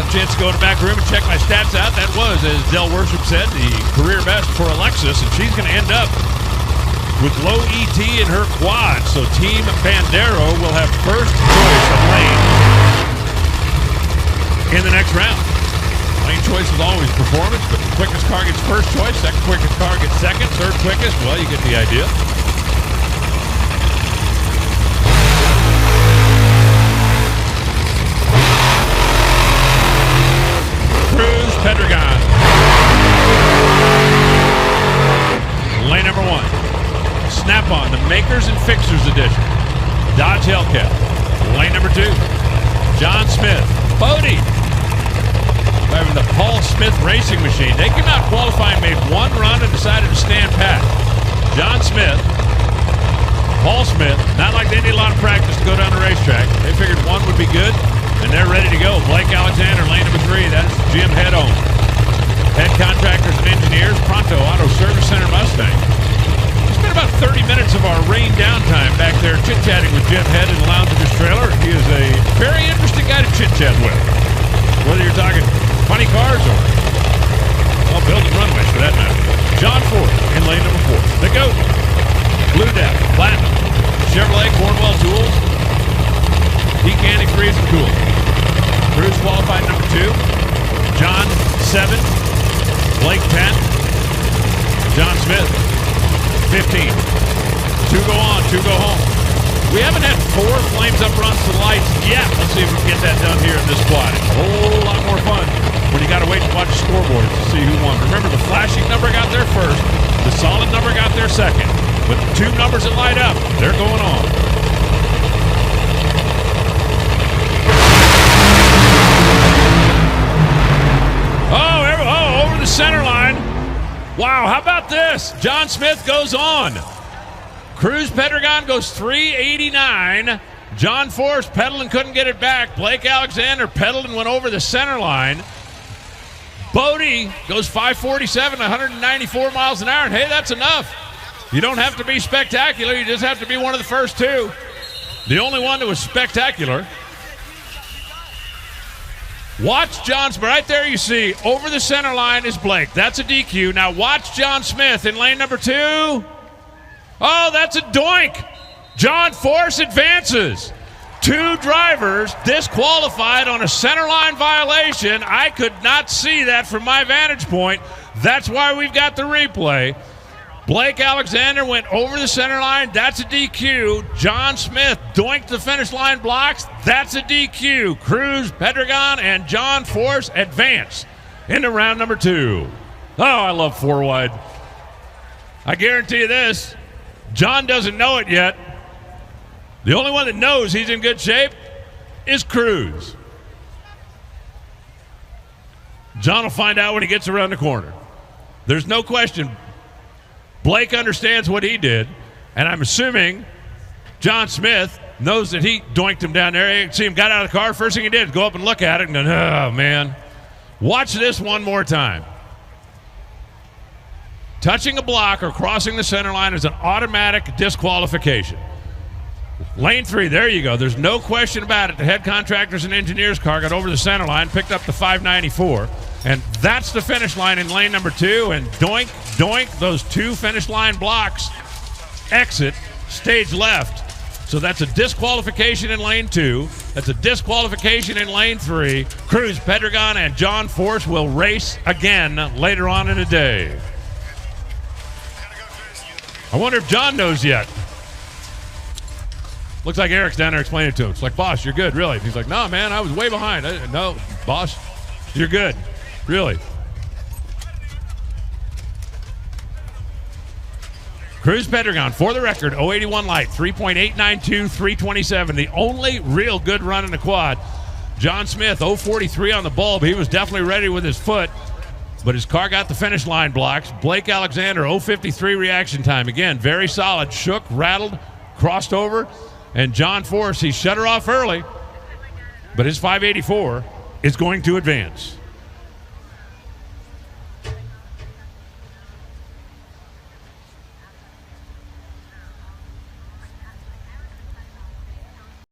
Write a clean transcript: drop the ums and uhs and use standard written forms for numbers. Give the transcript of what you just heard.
chance to go in the back room and check my stats out. That was, as Del Worship said, the career best for Alexis, and she's going to end up with low ET in her quad. So Team Bandero will have first choice of lane in the next round. Lane choice is always performance, but the quickest car gets first choice, second quickest car gets second, third quickest, well, you get the idea. Cruz Pedregon. Lane number 1. Snap-on, the Makers and Fixers edition. Dodge Hellcat. Lane number 2. John Smith. Bodie. Driving the Paul Smith racing machine. They came out qualifying, made one run, and decided to stand pat. John Smith, Paul Smith, not like they need a lot of practice to go down the racetrack. They figured one would be good, and they're ready to go. Blake Alexander, lane number 3. That's Jim Head-On. Head Contractors and Engineers, Pronto Auto Service Center Mustang. We spent about 30 minutes of our rain downtime back there chit-chatting with Jim Head in the lounge of his trailer. He is a very interesting guy to chit-chat with. Whether you're talking funny cars or, well, building runways for that matter. John Ford in lane number 4. The GOAT. Blue Death, Platinum, Chevrolet Cornwell Tools, Pecan Freeze and Cool. Cruz qualified number 2. John 7. Blake 10. John Smith 15. 2 go on, 2 go home. We haven't had 4 flames up runs to the lights yet. Let's see if we can get that done here in this squad. It's a whole lot more fun when you got to wait and watch the scoreboard to see who won. Remember, the flashing number got there first. The solid number got there second. But the 2 numbers that light up, they're going on. Oh, over the center line. Wow, how about this? John Smith goes on. Cruz Pedregon goes 389. John Force pedaled and couldn't get it back. Blake Alexander pedaled and went over the center line. Bodie goes 547, 194 miles an hour. And hey, that's enough. You don't have to be spectacular. You just have to be one of the first 2. The only one that was spectacular. Watch John Smith. Right there you see, over the center line is Blake. That's a DQ. Now watch John Smith in lane number 2. Oh, that's a doink. John Force advances. 2 drivers disqualified on a centerline violation. I could not see that from my vantage point. That's why we've got the replay. Blake Alexander went over the center line. That's a DQ. John Smith doinked the finish line blocks. That's a DQ. Cruz Pedregon and John Force advance into round number 2. Oh, I love 4 wide. I guarantee you this. John doesn't know it yet. The only one that knows he's in good shape is Cruz. John will find out when he gets around the corner. There's no question. Blake understands what he did, and I'm assuming John Smith knows that he doinked him down there. You can see him got out of the car. First thing he did is go up and look at it and go, oh, man. Watch this one more time. Touching a block or crossing the center line is an automatic disqualification. Lane 3, there you go. There's no question about it. The Head Contractors and Engineers car got over the center line, picked up the 594, and that's the finish line in lane number 2. And doink, doink, those 2 finish line blocks exit stage left. So that's a disqualification in lane 2. That's a disqualification in lane 3. Cruz Pedregon and John Force will race again later on in the day. I wonder if John knows yet. Looks like Eric's down there explaining it to him. It's like, boss, you're good, really. He's like, no, man, I was way behind. No, boss, you're good, really. Cruz Pedregon, for the record, 081 light, 3.892, 327. The only real good run in the quad. John Smith, 043 on the bulb. He was definitely ready with his foot, but his car got the finish line blocks. Blake Alexander, 053 reaction time. Again, very solid. Shook, rattled, crossed over. And John Force, he shut her off early, but his 584 is going to advance.